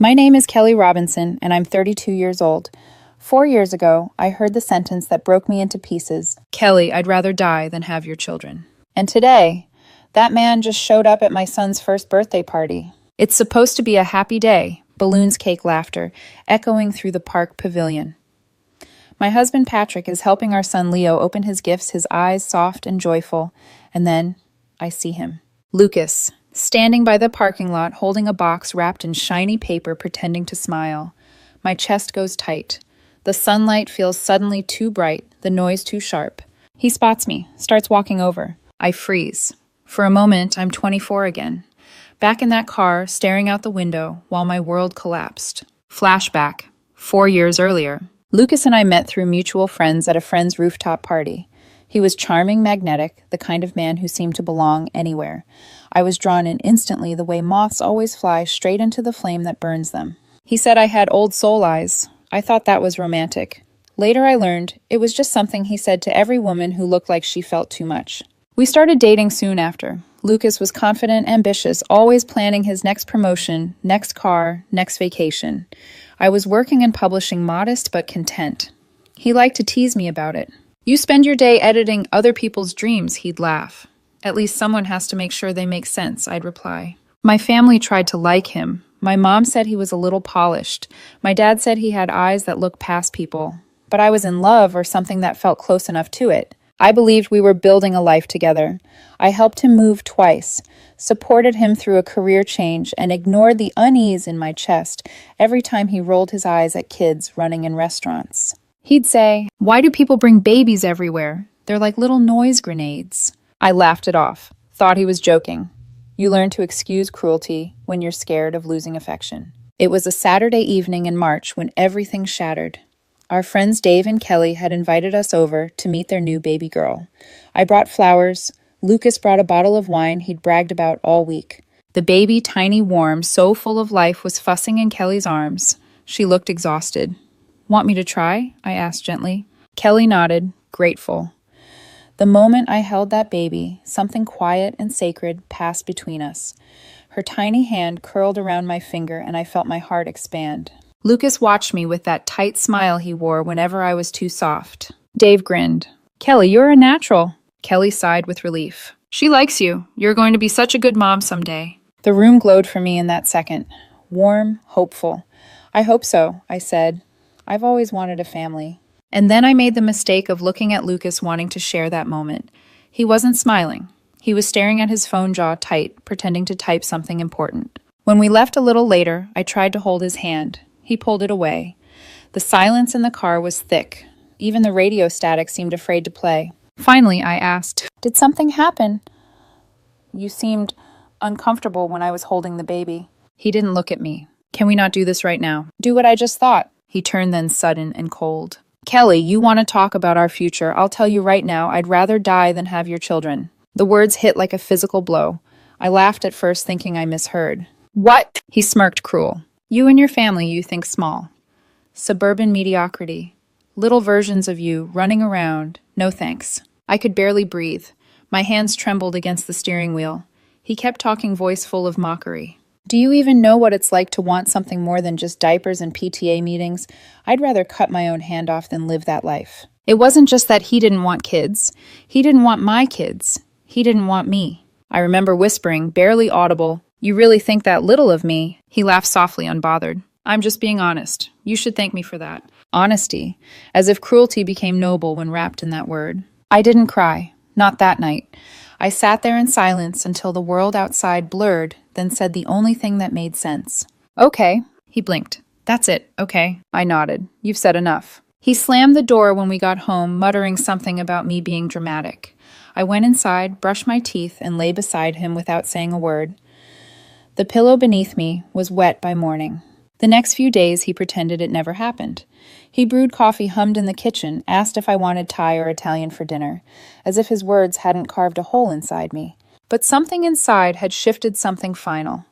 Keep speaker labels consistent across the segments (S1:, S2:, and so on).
S1: My name is Kelly Robinson, and I'm 32 years old. 4 years ago, I heard the sentence that broke me into pieces. Kelly, I'd rather die than have your children. And today, that man just showed up at my son's first birthday party. It's supposed to be a happy day, balloons, cake, laughter, echoing through the park pavilion. My husband Patrick is helping our son Leo open his gifts, his eyes soft and joyful, and then I see him. Lucas, standing by the parking lot holding a box wrapped in shiny paper pretending to smile. My chest goes tight. The sunlight feels suddenly too bright, the noise too sharp. He spots me, starts walking over. I freeze. For a moment, I'm 24 again. Back in that car, staring out the window while my world collapsed. Flashback, 4 years earlier. Lucas and I met through mutual friends at a friend's rooftop party. He was charming, magnetic, the kind of man who seemed to belong anywhere. I was drawn in instantly the way moths always fly straight into the flame that burns them. He said I had old soul eyes. I thought that was romantic. Later I learned it was just something he said to every woman who looked like she felt too much. We started dating soon after. Lucas was confident, ambitious, always planning his next promotion, next car, next vacation. I was working and publishing, modest but content. He liked to tease me about it. You spend your day editing other people's dreams, he'd laugh. At least someone has to make sure they make sense, I'd reply. My family tried to like him. My mom said he was a little polished. My dad said he had eyes that looked past people. But I was in love, or something that felt close enough to it. I believed we were building a life together. I helped him move twice, supported him through a career change, and ignored the unease in my chest every time he rolled his eyes at kids running in restaurants. He'd say, "Why do people bring babies everywhere? They're like little noise grenades." I laughed it off, thought he was joking. You learn to excuse cruelty when you're scared of losing affection. It was a Saturday evening in March when everything shattered. Our friends Dave and Kelly had invited us over to meet their new baby girl. I brought flowers. Lucas brought a bottle of wine he'd bragged about all week. The baby, tiny, warm, so full of life, was fussing in Kelly's arms. She looked exhausted. "Want me to try?" I asked gently. Kelly nodded, grateful. The moment I held that baby, something quiet and sacred passed between us. Her tiny hand curled around my finger and I felt my heart expand. Lucas watched me with that tight smile he wore whenever I was too soft. Dave grinned. "Kelly, you're a natural." Kelly sighed with relief. "She likes you. You're going to be such a good mom someday." The room glowed for me in that second. Warm, hopeful. "I hope so," I said. "I've always wanted a family." And then I made the mistake of looking at Lucas wanting to share that moment. He wasn't smiling. He was staring at his phone, jaw tight, pretending to type something important. When we left a little later, I tried to hold his hand. He pulled it away. The silence in the car was thick. Even the radio static seemed afraid to play. Finally, I asked, "Did something happen? You seemed uncomfortable when I was holding the baby." He didn't look at me. "Can we not do this right now?" "Do what I just thought." He turned then sudden and cold. "Kelly, you want to talk about our future. I'll tell you right now, I'd rather die than have your children." The words hit like a physical blow. I laughed at first, thinking I misheard. "What?" He smirked, cruel. "You and your family, you think small. Suburban mediocrity. Little versions of you running around. No thanks." I could barely breathe. My hands trembled against the steering wheel. He kept talking, voice full of mockery. "Do you even know what it's like to want something more than just diapers and PTA meetings? I'd rather cut my own hand off than live that life." It wasn't just that he didn't want kids. He didn't want my kids. He didn't want me. I remember whispering, barely audible, "You really think that little of me?" He laughed softly, unbothered. "I'm just being honest. You should thank me for that." Honesty, as if cruelty became noble when wrapped in that word. I didn't cry. Not that night. I sat there in silence until the world outside blurred, then said the only thing that made sense. "Okay." He blinked. "That's it, okay." I nodded. "You've said enough." He slammed the door when we got home, muttering something about me being dramatic. I went inside, brushed my teeth, and lay beside him without saying a word. The pillow beneath me was wet by morning. The next few days he pretended it never happened. He brewed coffee, hummed in the kitchen, asked if I wanted Thai or Italian for dinner, as if his words hadn't carved a hole inside me. But something inside had shifted something final.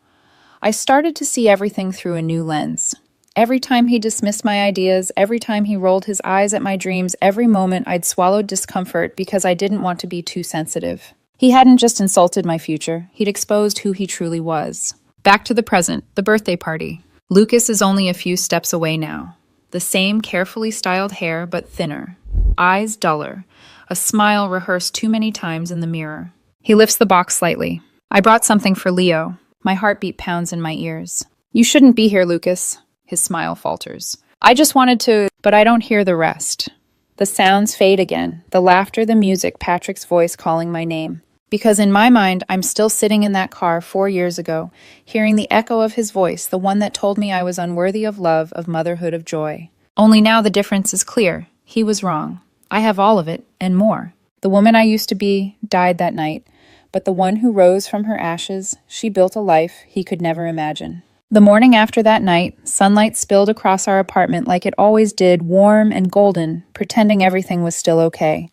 S1: I started to see everything through a new lens. Every time he dismissed my ideas, every time he rolled his eyes at my dreams, every moment I'd swallowed discomfort because I didn't want to be too sensitive. He hadn't just insulted my future, he'd exposed who he truly was. Back to the present, the birthday party. Lucas is only a few steps away now. The same carefully styled hair, but thinner. Eyes duller. A smile rehearsed too many times in the mirror. He lifts the box slightly. I brought something for Leo. My heartbeat pounds in my ears. You shouldn't be here, Lucas. His smile falters. I just wanted to, but I don't hear the rest. The sounds fade again. The laughter, the music, Patrick's voice calling my name. Because in my mind, I'm still sitting in that car 4 years ago, hearing the echo of his voice, the one that told me I was unworthy of love, of motherhood, of joy. Only now the difference is clear. He was wrong. I have all of it, and more. The woman I used to be died that night, but the one who rose from her ashes, she built a life he could never imagine. The morning after that night, sunlight spilled across our apartment like it always did, warm and golden, pretending everything was still okay.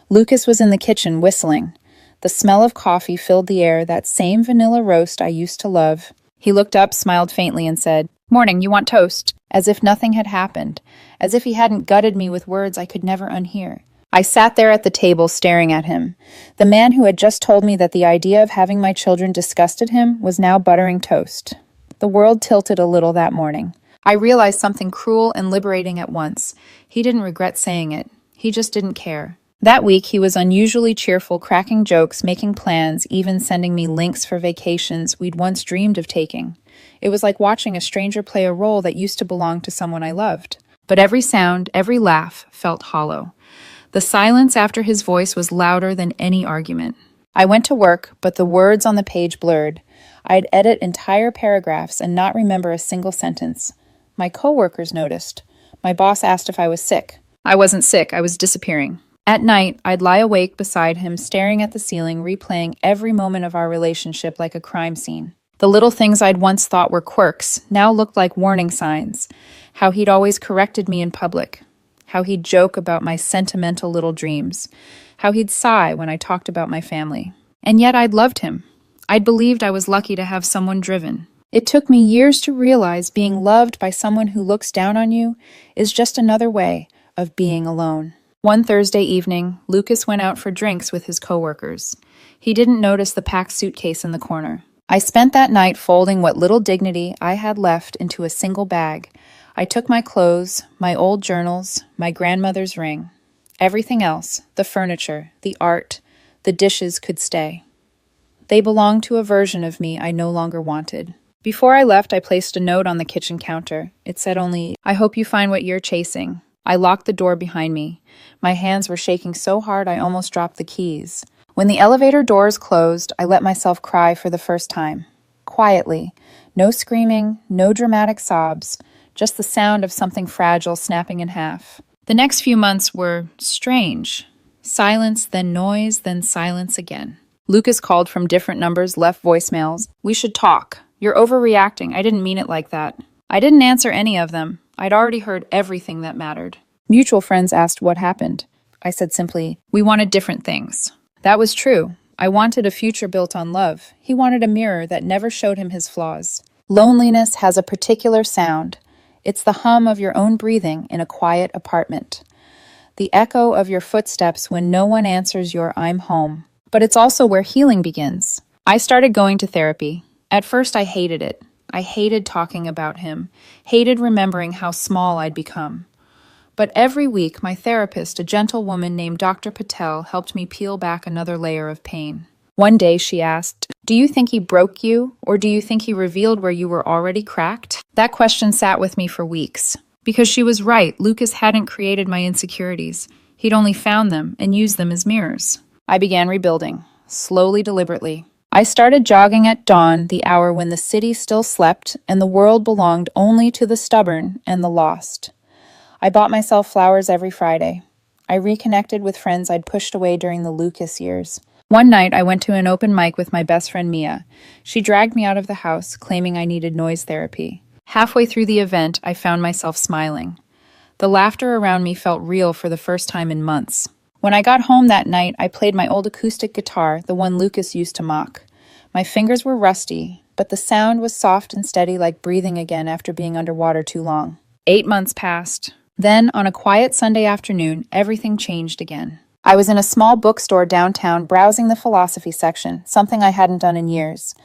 S1: Lucas was in the kitchen, whistling. The smell of coffee filled the air, that same vanilla roast I used to love. He looked up, smiled faintly, and said, "Morning, you want toast?" As if nothing had happened, as if he hadn't gutted me with words I could never unhear. I sat there at the table staring at him. The man who had just told me that the idea of having my children disgusted him was now buttering toast. The world tilted a little that morning. I realized something cruel and liberating at once. He didn't regret saying it. He just didn't care. That week, he was unusually cheerful, cracking jokes, making plans, even sending me links for vacations we'd once dreamed of taking. It was like watching a stranger play a role that used to belong to someone I loved. But every sound, every laugh felt hollow. The silence after his voice was louder than any argument. I went to work, but the words on the page blurred. I'd edit entire paragraphs and not remember a single sentence. My coworkers noticed. My boss asked if I was sick. I wasn't sick, I was disappearing. At night, I'd lie awake beside him, staring at the ceiling, replaying every moment of our relationship like a crime scene. The little things I'd once thought were quirks now looked like warning signs. How he'd always corrected me in public. How he'd joke about my sentimental little dreams. How he'd sigh when I talked about my family. And yet I'd loved him. I'd believed I was lucky to have someone driven. It took me years to realize being loved by someone who looks down on you is just another way of being alone. One Thursday evening, Lucas went out for drinks with his coworkers. He didn't notice the packed suitcase in the corner. I spent that night folding what little dignity I had left into a single bag. I took my clothes, my old journals, my grandmother's ring. Everything else, the furniture, the art, the dishes could stay. They belonged to a version of me I no longer wanted. Before I left, I placed a note on the kitchen counter. It said only, "I hope you find what you're chasing." I locked the door behind me. My hands were shaking so hard I almost dropped the keys. When the elevator doors closed, I let myself cry for the first time. Quietly. No screaming, no dramatic sobs, just the sound of something fragile snapping in half. The next few months were strange. Silence, then noise, then silence again. Lucas called from different numbers, left voicemails. "We should talk. You're overreacting. I didn't mean it like that." I didn't answer any of them. I'd already heard everything that mattered. Mutual friends asked what happened. I said simply, "We wanted different things." That was true. I wanted a future built on love. He wanted a mirror that never showed him his flaws. Loneliness has a particular sound. It's the hum of your own breathing in a quiet apartment. The echo of your footsteps when no one answers your "I'm home." But it's also where healing begins. I started going to therapy. At first, I hated it. I hated talking about him, hated remembering how small I'd become. But every week, my therapist, a gentle woman named Dr. Patel, helped me peel back another layer of pain. One day, she asked, "Do you think he broke you, or do you think he revealed where you were already cracked?" That question sat with me for weeks. Because she was right, Lucas hadn't created my insecurities. He'd only found them and used them as mirrors. I began rebuilding, slowly, deliberately. I started jogging at dawn, the hour when the city still slept and the world belonged only to the stubborn and the lost. I bought myself flowers every Friday. I reconnected with friends I'd pushed away during the Lucas years. One night, I went to an open mic with my best friend Mia. She dragged me out of the house, claiming I needed noise therapy. Halfway through the event, I found myself smiling. The laughter around me felt real for the first time in months. When I got home that night, I played my old acoustic guitar, the one Lucas used to mock. My fingers were rusty, but the sound was soft and steady like breathing again after being underwater too long. 8 months passed. Then, on a quiet Sunday afternoon, everything changed again. I was in a small bookstore downtown browsing the philosophy section, something I hadn't done in years.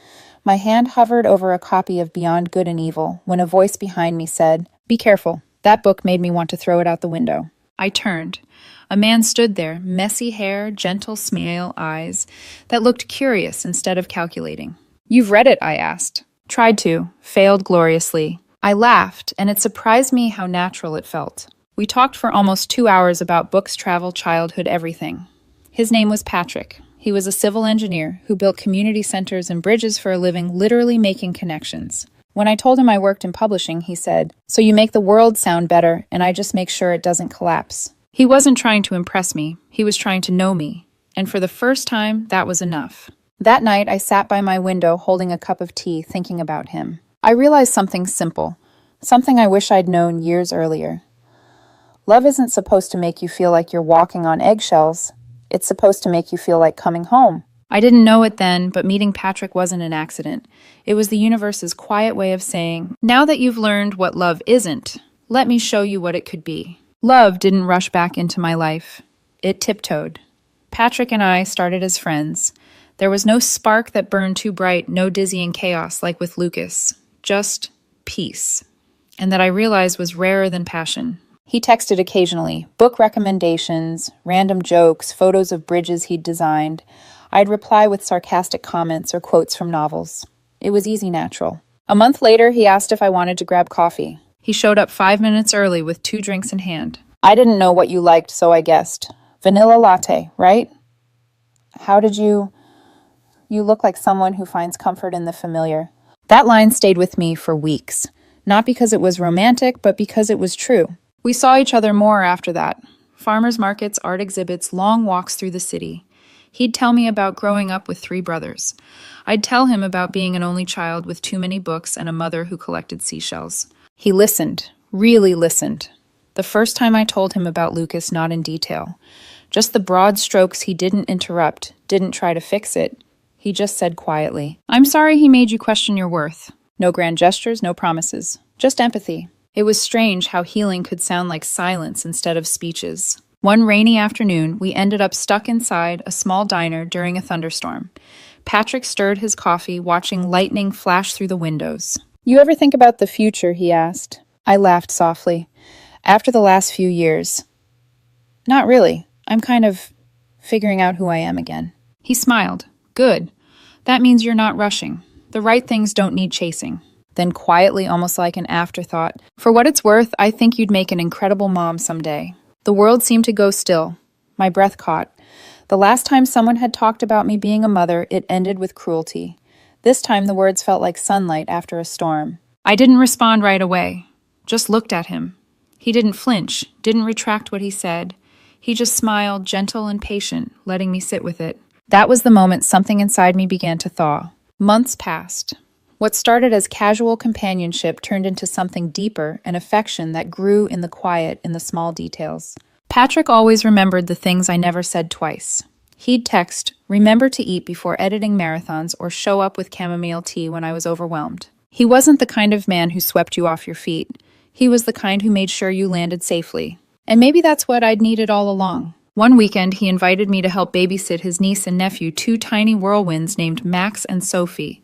S1: My hand hovered over a copy of Beyond Good and Evil when a voice behind me said, "Be careful." That book made me want to throw it out the window. I turned. A man stood there, messy hair, gentle smile eyes, that looked curious instead of calculating. "You've read it?" I asked. Tried to, failed gloriously. I laughed, and it surprised me how natural it felt. We talked for almost 2 hours about books, travel, childhood, everything. His name was Patrick. He was a civil engineer who built community centers and bridges for a living, literally making connections. When I told him I worked in publishing, he said, "So you make the world sound better, and I just make sure it doesn't collapse." He wasn't trying to impress me. He was trying to know me. And for the first time, that was enough. That night, I sat by my window holding a cup of tea, thinking about him. I realized something simple, something I wish I'd known years earlier. Love isn't supposed to make you feel like you're walking on eggshells. It's supposed to make you feel like coming home. I didn't know it then, but meeting Patrick wasn't an accident. It was the universe's quiet way of saying, "Now that you've learned what love isn't, let me show you what it could be." Love didn't rush back into my life. It tiptoed. Patrick and I started as friends. There was no spark that burned too bright, no dizzying chaos like with Lucas. Just peace. And that I realized was rarer than passion. He texted occasionally, book recommendations, random jokes, photos of bridges he'd designed. I'd reply with sarcastic comments or quotes from novels. It was easy, natural. A month later, he asked if I wanted to grab coffee. He showed up 5 minutes early with 2 drinks in hand. I didn't know what you liked, so I guessed. Vanilla latte, right? How did you... You look like someone who finds comfort in the familiar. That line stayed with me for weeks. Not because it was romantic, but because it was true. We saw each other more after that. Farmers markets, art exhibits, long walks through the city. He'd tell me about growing up with 3 brothers. I'd tell him about being an only child with too many books and a mother who collected seashells. He listened, really listened. The first time I told him about Lucas, not in detail. Just the broad strokes, he didn't interrupt, didn't try to fix it. He just said quietly, "I'm sorry he made you question your worth." No grand gestures, no promises. Just empathy. It was strange how healing could sound like silence instead of speeches. One rainy afternoon, we ended up stuck inside a small diner during a thunderstorm. Patrick stirred his coffee, watching lightning flash through the windows. "You ever think about the future?" he asked. I laughed softly. "After the last few years." "Not really. I'm kind of figuring out who I am again." He smiled. "Good. That means you're not rushing. The right things don't need chasing." Then quietly, almost like an afterthought, "For what it's worth, I think you'd make an incredible mom someday." The world seemed to go still. My breath caught. The last time someone had talked about me being a mother, it ended with cruelty. This time the words felt like sunlight after a storm. I didn't respond right away. Just looked at him. He didn't flinch, didn't retract what he said. He just smiled, gentle and patient, letting me sit with it. That was the moment something inside me began to thaw. Months passed. What started as casual companionship turned into something deeper, an affection that grew in the quiet, in the small details. Patrick always remembered the things I never said twice. He'd text, "Remember to eat before editing marathons," or show up with chamomile tea when I was overwhelmed. He wasn't the kind of man who swept you off your feet. He was the kind who made sure you landed safely. And maybe that's what I'd needed all along. One weekend, he invited me to help babysit his niece and nephew, 2 tiny whirlwinds named Max and Sophie.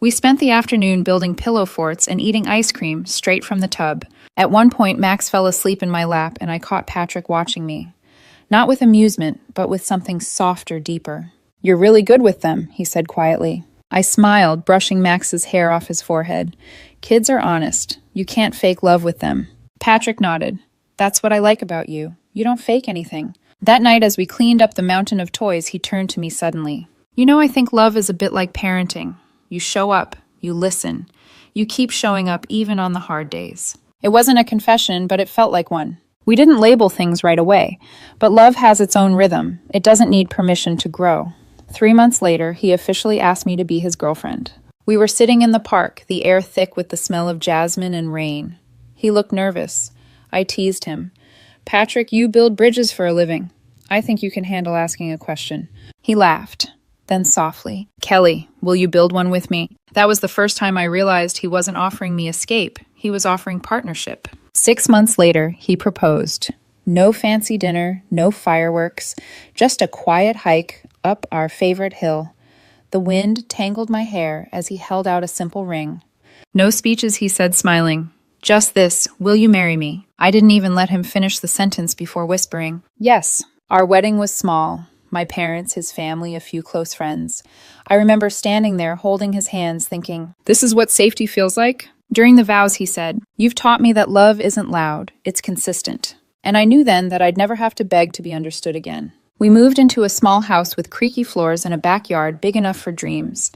S1: We spent the afternoon building pillow forts and eating ice cream straight from the tub. At one point, Max fell asleep in my lap, and I caught Patrick watching me. Not with amusement, but with something softer, deeper. "You're really good with them," he said quietly. I smiled, brushing Max's hair off his forehead. "Kids are honest. You can't fake love with them." Patrick nodded. "That's what I like about you. You don't fake anything." That night, as we cleaned up the mountain of toys, he turned to me suddenly. "You know, I think love is a bit like parenting. You show up, you listen, you keep showing up even on the hard days." It wasn't a confession, but it felt like one. We didn't label things right away, but love has its own rhythm. It doesn't need permission to grow. 3 months later, he officially asked me to be his girlfriend. We were sitting in the park, the air thick with the smell of jasmine and rain. He looked nervous. I teased him. "Patrick, you build bridges for a living. I think you can handle asking a question." He laughed. Then softly, "Kelly, will you build one with me?" That was the first time I realized he wasn't offering me escape. He was offering partnership. 6 months later, he proposed. No fancy dinner, no fireworks, just a quiet hike up our favorite hill. The wind tangled my hair as he held out a simple ring. "No speeches," he said, smiling. "Just this, will you marry me?" I didn't even let him finish the sentence before whispering, "Yes." Our wedding was small. My parents, his family, a few close friends. I remember standing there holding his hands thinking, "This is what safety feels like?" During the vows, he said, "You've taught me that love isn't loud, it's consistent." And I knew then that I'd never have to beg to be understood again. We moved into a small house with creaky floors and a backyard big enough for dreams.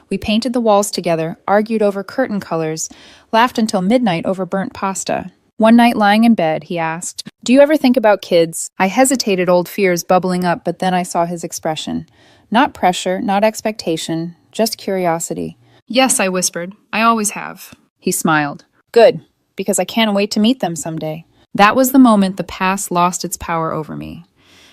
S1: We painted the walls together, argued over curtain colors, laughed until midnight over burnt pasta. One night lying in bed, he asked, "Do you ever think about kids?" I hesitated, old fears bubbling up, but then I saw his expression. Not pressure, not expectation, just curiosity. "Yes," I whispered. "I always have." He smiled. "Good, because I can't wait to meet them someday." That was the moment the past lost its power over me.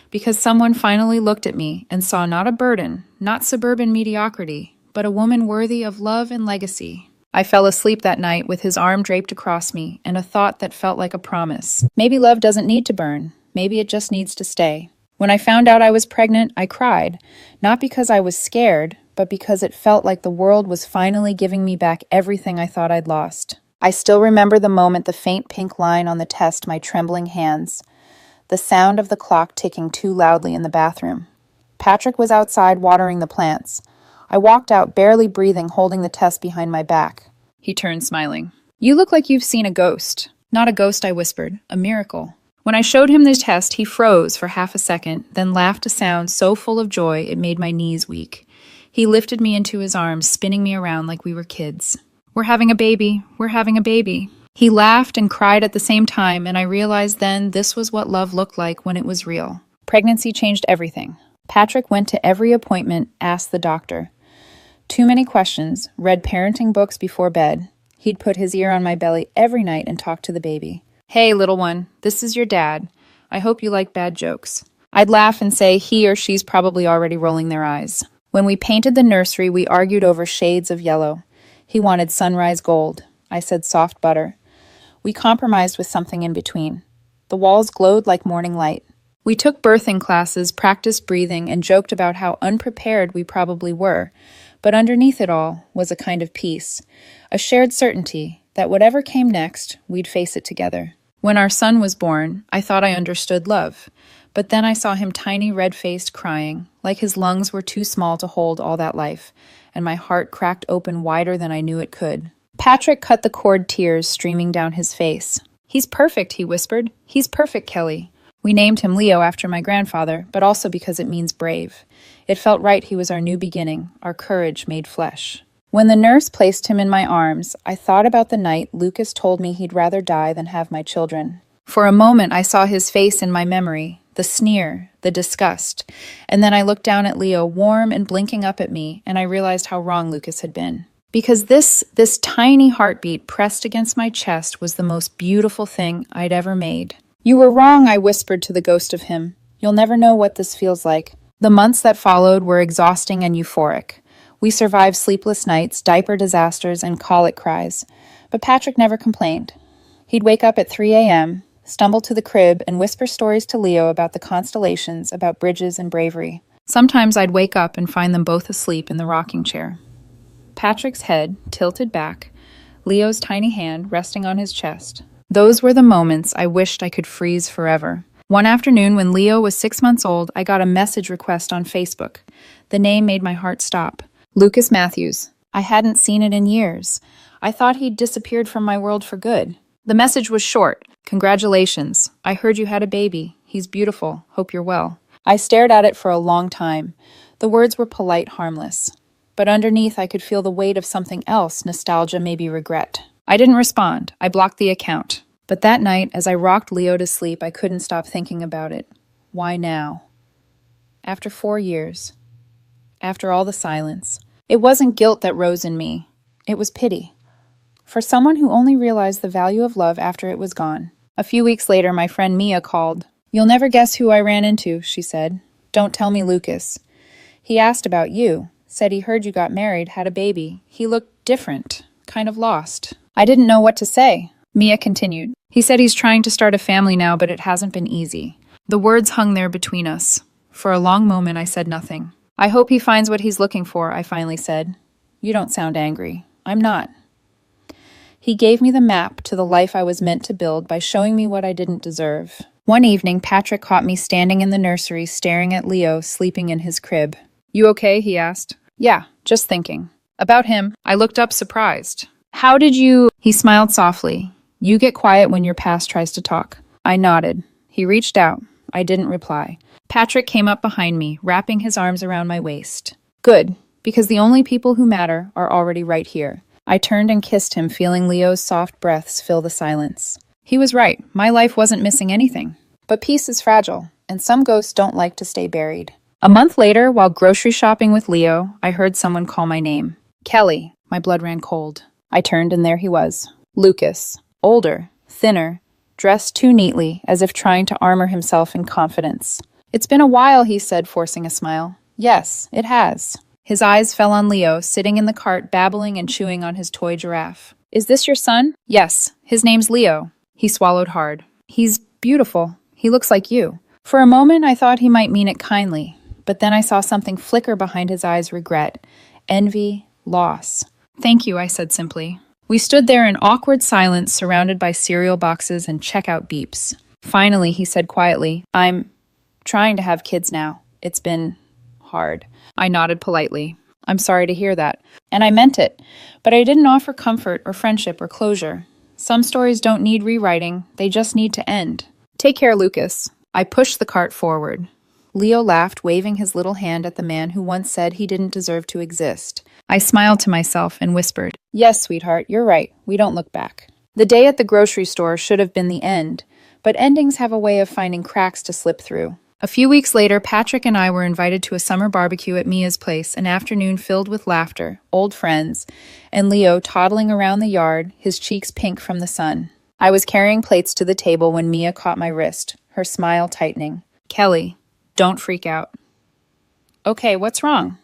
S1: Because someone finally looked at me and saw not a burden, not suburban mediocrity, but a woman worthy of love and legacy. I fell asleep that night with his arm draped across me and a thought that felt like a promise. Maybe love doesn't need to burn. Maybe it just needs to stay. When I found out I was pregnant, I cried. Not because I was scared, but because it felt like the world was finally giving me back everything I thought I'd lost. I still remember the moment, the faint pink line on the test, my trembling hands. The sound of the clock ticking too loudly in the bathroom. Patrick was outside watering the plants. I walked out, barely breathing, holding the test behind my back. He turned, smiling. "You look like you've seen a ghost." "Not a ghost," I whispered. "A miracle." When I showed him the test, he froze for half a second, then laughed a sound so full of joy it made my knees weak. He lifted me into his arms, spinning me around like we were kids. "We're having a baby. We're having a baby." He laughed and cried at the same time, and I realized then this was what love looked like when it was real. Pregnancy changed everything. Patrick went to every appointment, asked the doctor. Too many questions, read parenting books before bed. He'd put his ear on my belly every night and talk to the baby. "Hey, little one, this is your dad. I hope you like bad jokes." I'd laugh and say he or she's probably already rolling their eyes. When we painted the nursery, we argued over shades of yellow. He wanted sunrise gold. I said soft butter. We compromised with something in between. The walls glowed like morning light. We took birthing classes, practiced breathing, and joked about how unprepared we probably were. But underneath it all was a kind of peace, a shared certainty that whatever came next, we'd face it together. When our son was born, I thought I understood love. But then I saw him tiny, red-faced, crying, like his lungs were too small to hold all that life, and my heart cracked open wider than I knew it could. Patrick cut the cord, tears streaming down his face. "He's perfect," he whispered. "He's perfect, Kelly." We named him Leo after my grandfather, but also because it means brave. It felt right he was our new beginning, our courage made flesh. When the nurse placed him in my arms, I thought about the night Lucas told me he'd rather die than have my children. For a moment I saw his face in my memory, the sneer, the disgust, and then I looked down at Leo, warm and blinking up at me, and I realized how wrong Lucas had been. Because this tiny heartbeat pressed against my chest was the most beautiful thing I'd ever made. "You were wrong," I whispered to the ghost of him. "You'll never know what this feels like." The months that followed were exhausting and euphoric. We survived sleepless nights, diaper disasters, and colic cries. But Patrick never complained. He'd wake up at 3 a.m., stumble to the crib, and whisper stories to Leo about the constellations, about bridges and bravery. Sometimes I'd wake up and find them both asleep in the rocking chair. Patrick's head tilted back, Leo's tiny hand resting on his chest. Those were the moments I wished I could freeze forever. One afternoon when Leo was 6 months old, I got a message request on Facebook. The name made my heart stop. Lucas Matthews. I hadn't seen it in years. I thought he'd disappeared from my world for good. The message was short. "Congratulations. I heard you had a baby. He's beautiful. Hope you're well." I stared at it for a long time. The words were polite, harmless. But underneath I could feel the weight of something else, nostalgia, maybe regret. I didn't respond. I blocked the account. But that night, as I rocked Leo to sleep, I couldn't stop thinking about it. Why now? After 4 years. After all the silence. It wasn't guilt that rose in me. It was pity. For someone who only realized the value of love after it was gone. A few weeks later, my friend Mia called. "You'll never guess who I ran into," she said. "Don't tell me Lucas. He asked about you. Said he heard you got married, had a baby. He looked different. Kind of lost." I didn't know what to say. Mia continued. "He said he's trying to start a family now, but it hasn't been easy." The words hung there between us. For a long moment, I said nothing. I hope he finds what he's looking for, I finally said. You don't sound angry. I'm not. He gave me the map to the life I was meant to build by showing me what I didn't deserve. One evening, Patrick caught me standing in the nursery staring at Leo sleeping in his crib. You okay? He asked. Yeah, just thinking. About him. I looked up surprised. How did you... He smiled softly. You get quiet when your past tries to talk. I nodded. He reached out. I didn't reply. Patrick came up behind me, wrapping his arms around my waist. Good, because the only people who matter are already right here. I turned and kissed him, feeling Leo's soft breaths fill the silence. He was right. My life wasn't missing anything. But peace is fragile, and some ghosts don't like to stay buried. A month later, while grocery shopping with Leo, I heard someone call my name. Kelly. My blood ran cold. I turned and there he was. Lucas. Older, thinner, dressed too neatly, as if trying to armor himself in confidence. It's been a while, he said, forcing a smile. Yes, it has. His eyes fell on Leo, sitting in the cart, babbling and chewing on his toy giraffe. Is this your son? Yes, his name's Leo. He swallowed hard. He's beautiful. He looks like you. For a moment, I thought he might mean it kindly, but then I saw something flicker behind his eyes: regret, envy, loss. Thank you, I said simply. We stood there in awkward silence, surrounded by cereal boxes and checkout beeps. Finally, he said quietly, I'm trying to have kids now. It's been hard. I nodded politely. I'm sorry to hear that. And I meant it. But I didn't offer comfort or friendship or closure. Some stories don't need rewriting. They just need to end. Take care, Lucas. I pushed the cart forward. Leo laughed, waving his little hand at the man who once said he didn't deserve to exist. I smiled to myself and whispered, Yes, sweetheart, you're right. We don't look back. The day at the grocery store should have been the end, but endings have a way of finding cracks to slip through. A few weeks later, Patrick and I were invited to a summer barbecue at Mia's place, an afternoon filled with laughter, old friends, and Leo toddling around the yard, his cheeks pink from the sun. I was carrying plates to the table when Mia caught my wrist, her smile tightening. Kelly, don't freak out. Okay, what's wrong?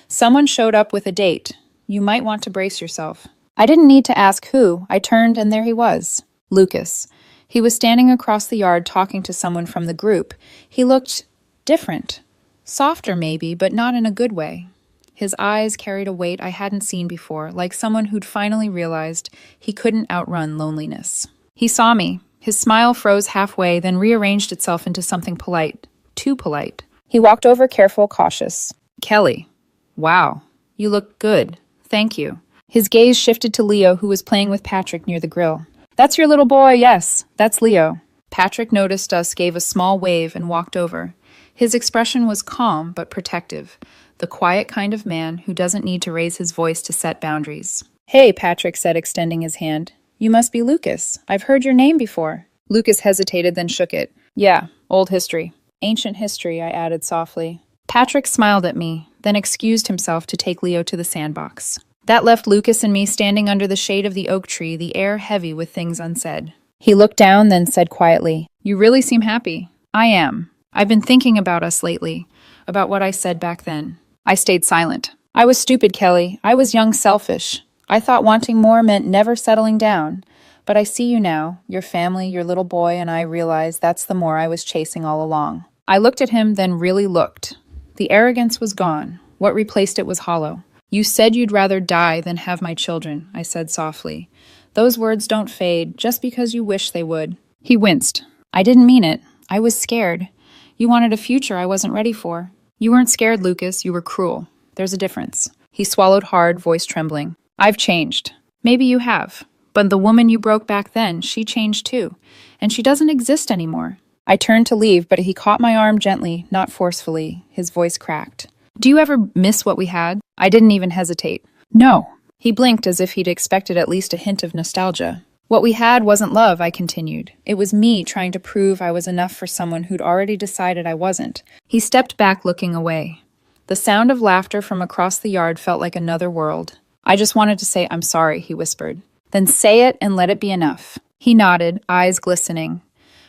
S1: Someone showed up with a date. You might want to brace yourself. I didn't need to ask who. I turned and there he was. Lucas. He was standing across the yard talking to someone from the group. He looked different. Softer maybe, but not in a good way. His eyes carried a weight I hadn't seen before, like someone who'd finally realized he couldn't outrun loneliness. He saw me. His smile froze halfway, then rearranged itself into something polite. Too polite. He walked over, careful, cautious. Kelly. Wow, you look good. Thank you. His gaze shifted to Leo, who was playing with Patrick near the grill. That's your little boy, yes. That's Leo. Patrick noticed us, gave a small wave, and walked over. His expression was calm but protective, the quiet kind of man who doesn't need to raise his voice to set boundaries. Hey, Patrick said, extending his hand. You must be Lucas. I've heard your name before. Lucas hesitated, then shook it. Yeah, old history. Ancient history, I added softly. Patrick smiled at me, then excused himself to take Leo to the sandbox. That left Lucas and me standing under the shade of the oak tree, the air heavy with things unsaid. He looked down, then said quietly, You really seem happy. I am. I've been thinking about us lately, about what I said back then. I stayed silent. I was stupid, Kelly. I was young, selfish. I thought wanting more meant never settling down. But I see you now, your family, your little boy, and I realize that's the more I was chasing all along. I looked at him, then really looked. The arrogance was gone. What replaced it was hollow. You said you'd rather die than have my children, I said softly. Those words don't fade just because you wish they would. He winced. I didn't mean it. I was scared. You wanted a future I wasn't ready for. You weren't scared, Lucas. You were cruel. There's a difference. He swallowed hard, voice trembling. I've changed. Maybe you have. But the woman you broke back then, she changed too. And she doesn't exist anymore. I turned to leave, but he caught my arm gently, not forcefully. His voice cracked. Do you ever miss what we had? I didn't even hesitate. No. He blinked as if he'd expected at least a hint of nostalgia. What we had wasn't love, I continued. It was me trying to prove I was enough for someone who'd already decided I wasn't. He stepped back, looking away. The sound of laughter from across the yard felt like another world. I just wanted to say, I'm sorry, he whispered. Then say it and let it be enough. He nodded, eyes glistening.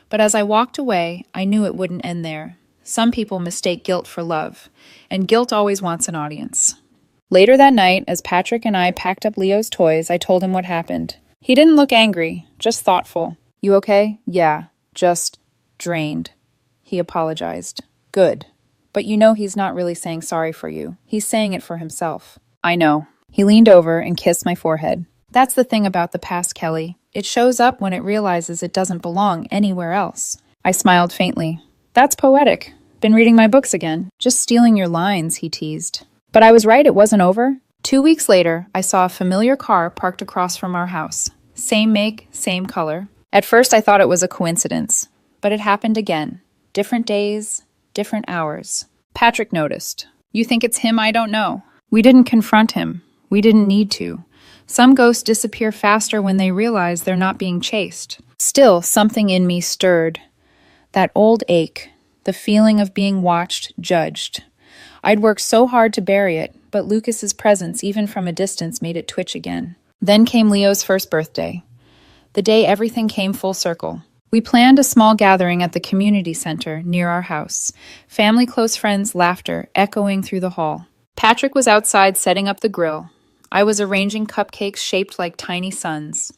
S1: But as I walked away, I knew it wouldn't end there. Some people mistake guilt for love, and guilt always wants an audience. Later that night, as Patrick and I packed up Leo's toys, I told him what happened. He didn't look angry, just thoughtful. You okay? Yeah, just drained. He apologized. Good. But you know he's not really saying sorry for you. He's saying it for himself. I know. He leaned over and kissed my forehead. That's the thing about the past, Kelly. It shows up when it realizes it doesn't belong anywhere else. I smiled faintly. That's poetic. Been reading my books again. Just stealing your lines, he teased. But I was right, it wasn't over. 2 weeks later, I saw a familiar car parked across from our house. Same make, same color. At first, I thought it was a coincidence. But it happened again. Different days, different hours. Patrick noticed. You think it's him? I don't know. We didn't confront him. We didn't need to. Some ghosts disappear faster when they realize they're not being chased. Still, something in me stirred. That old ache, the feeling of being watched, judged. I'd worked so hard to bury it, but Lucas's presence, even from a distance, made it twitch again. Then came Leo's first birthday. The day everything came full circle. We planned a small gathering at the community center near our house. Family, close friends, laughter echoing through the hall. Patrick was outside setting up the grill. I was arranging cupcakes shaped like tiny suns.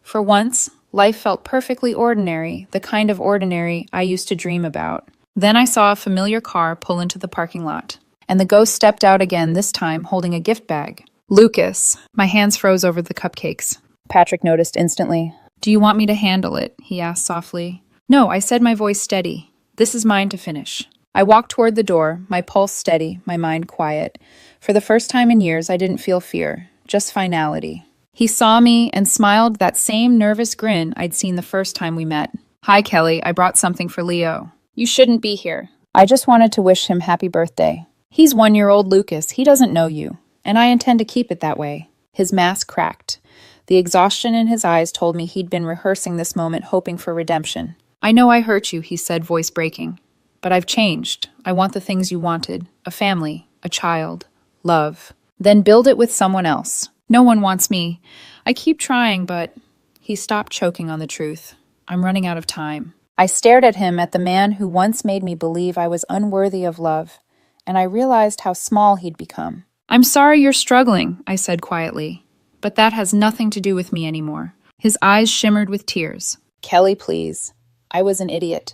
S1: For once, life felt perfectly ordinary, the kind of ordinary I used to dream about. Then I saw a familiar car pull into the parking lot, and the ghost stepped out again, this time holding a gift bag. Lucas. My hands froze over the cupcakes. Patrick noticed instantly. Do you want me to handle it? He asked softly. No, I said, my voice steady. This is mine to finish. I walked toward the door, my pulse steady, my mind quiet. For the first time in years, I didn't feel fear, just finality. He saw me and smiled that same nervous grin I'd seen the first time we met. Hi, Kelly. I brought something for Leo. You shouldn't be here. I just wanted to wish him happy birthday. He's 1-year-old Lucas. He doesn't know you, and I intend to keep it that way. His mask cracked. The exhaustion in his eyes told me he'd been rehearsing this moment, hoping for redemption. I know I hurt you, he said, voice breaking. But I've changed. I want the things you wanted. A family, a child, love. Then build it with someone else. No one wants me. I keep trying, but... He stopped, choking on the truth. I'm running out of time. I stared at him, at the man who once made me believe I was unworthy of love, and I realized how small he'd become. I'm sorry you're struggling, I said quietly, but that has nothing to do with me anymore. His eyes shimmered with tears. Kelly, please. I was an idiot.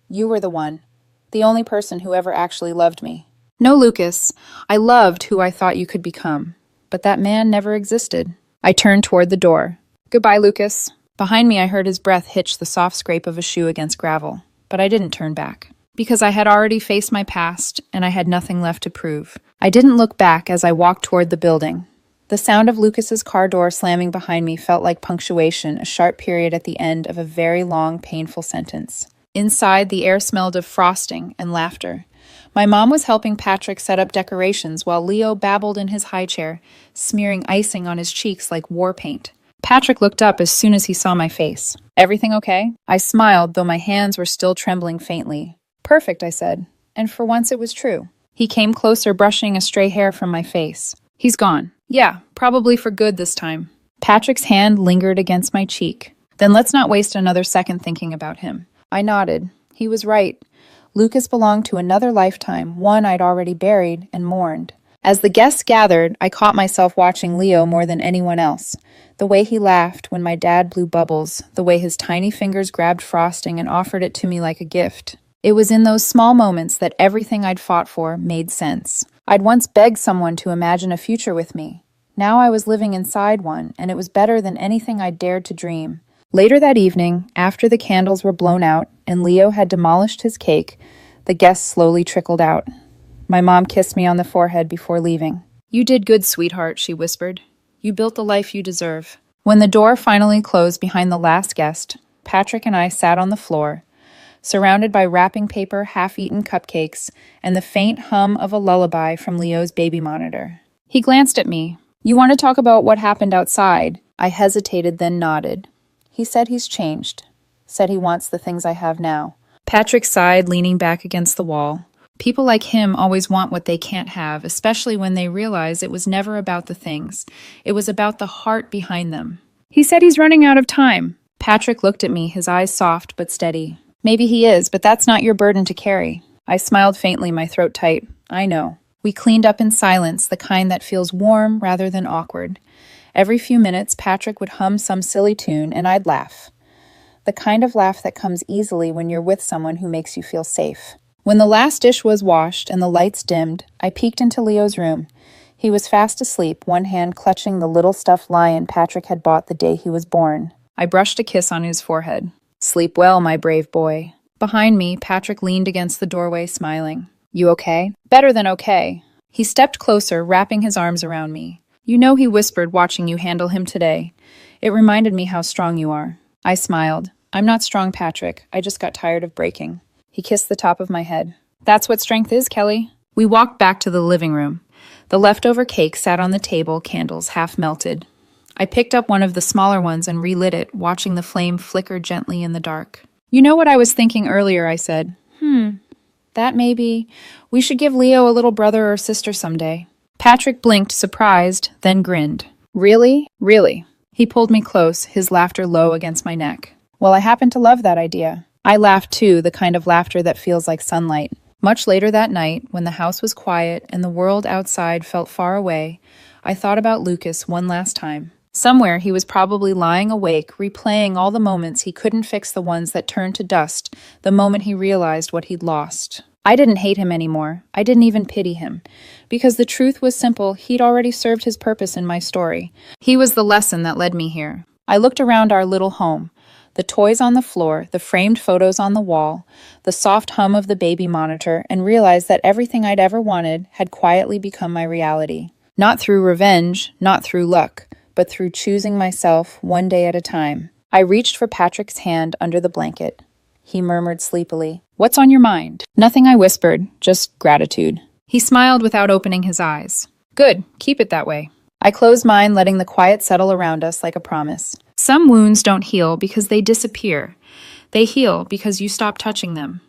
S1: You were the one, the only person who ever actually loved me. No, Lucas, I loved who I thought you could become, but that man never existed. I turned toward the door. Goodbye, Lucas. Behind me, I heard his breath hitch the soft scrape of a shoe against gravel, but I didn't turn back. Because I had already faced my past, and I had nothing left to prove. I didn't look back as I walked toward the building. The sound of Lucas's car door slamming behind me felt like punctuation, a sharp period at the end of a very long, painful sentence. Inside, the air smelled of frosting and laughter. My mom was helping Patrick set up decorations while Leo babbled in his high chair, smearing icing on his cheeks like war paint. Patrick looked up as soon as he saw my face. Everything okay? I smiled, though my hands were still trembling faintly. Perfect, I said, and for once it was true. He came closer, brushing a stray hair from my face. He's gone. Yeah, probably for good this time. Patrick's hand lingered against my cheek. Then let's not waste another second thinking about him. I nodded. He was right. Lucas belonged to another lifetime, one I'd already buried and mourned. As the guests gathered, I caught myself watching Leo more than anyone else. The way he laughed when my dad blew bubbles, the way his tiny fingers grabbed frosting and offered it to me like a gift. It was in those small moments that everything I'd fought for made sense. I'd once begged someone to imagine a future with me. Now I was living inside one, and it was better than anything I'd dared to dream. Later that evening, after the candles were blown out and Leo had demolished his cake, the guests slowly trickled out. My mom kissed me on the forehead before leaving. You did good, sweetheart, she whispered. You built the life you deserve. When the door finally closed behind the last guest, Patrick and I sat on the floor, surrounded by wrapping paper, half-eaten cupcakes, and the faint hum of a lullaby from Leo's baby monitor. He glanced at me. You want to talk about what happened outside? I hesitated, then nodded. He said he's changed. Said he wants the things I have now. Patrick sighed, leaning back against the wall. People like him always want what they can't have, especially when they realize it was never about the things. It was about the heart behind them. He said he's running out of time. Patrick looked at me, his eyes soft but steady. Maybe he is, but that's not your burden to carry. I smiled faintly, my throat tight. I know. We cleaned up in silence, the kind that feels warm rather than awkward. Every few minutes, Patrick would hum some silly tune, and I'd laugh. The kind of laugh that comes easily when you're with someone who makes you feel safe. When the last dish was washed and the lights dimmed, I peeked into Leo's room. He was fast asleep, one hand clutching the little stuffed lion Patrick had bought the day he was born. I brushed a kiss on his forehead. "Sleep well, my brave boy." Behind me, Patrick leaned against the doorway, smiling. "You okay?" "Better than okay." He stepped closer, wrapping his arms around me. "You know," he whispered, watching you handle him today. "It reminded me how strong you are." I smiled. "I'm not strong, Patrick. I just got tired of breaking." He kissed the top of my head. "That's what strength is, Kelly." We walked back to the living room. The leftover cake sat on the table, candles half melted. I picked up one of the smaller ones and relit it, watching the flame flicker gently in the dark. "You know what I was thinking earlier," I said. That maybe we should give Leo a little brother or sister someday." Patrick blinked, surprised, then grinned. "Really? Really?" He pulled me close, his laughter low against my neck. "Well, I happen to love that idea." I laughed too, the kind of laughter that feels like sunlight. Much later that night, when the house was quiet and the world outside felt far away, I thought about Lucas one last time. Somewhere he was probably lying awake, replaying all the moments he couldn't fix, the ones that turned to dust, the moment he realized what he'd lost. I didn't hate him anymore. I didn't even pity him. Because the truth was simple, he'd already served his purpose in my story. He was the lesson that led me here. I looked around our little home. The toys on the floor, the framed photos on the wall, the soft hum of the baby monitor, and realized that everything I'd ever wanted had quietly become my reality. Not through revenge, not through luck, but through choosing myself one day at a time. I reached for Patrick's hand under the blanket. He murmured sleepily, "What's on your mind?" "Nothing," I whispered, "just gratitude." He smiled without opening his eyes. "Good, keep it that way." I closed mine, letting the quiet settle around us like a promise. Some wounds don't heal because they disappear. They heal because you stop touching them.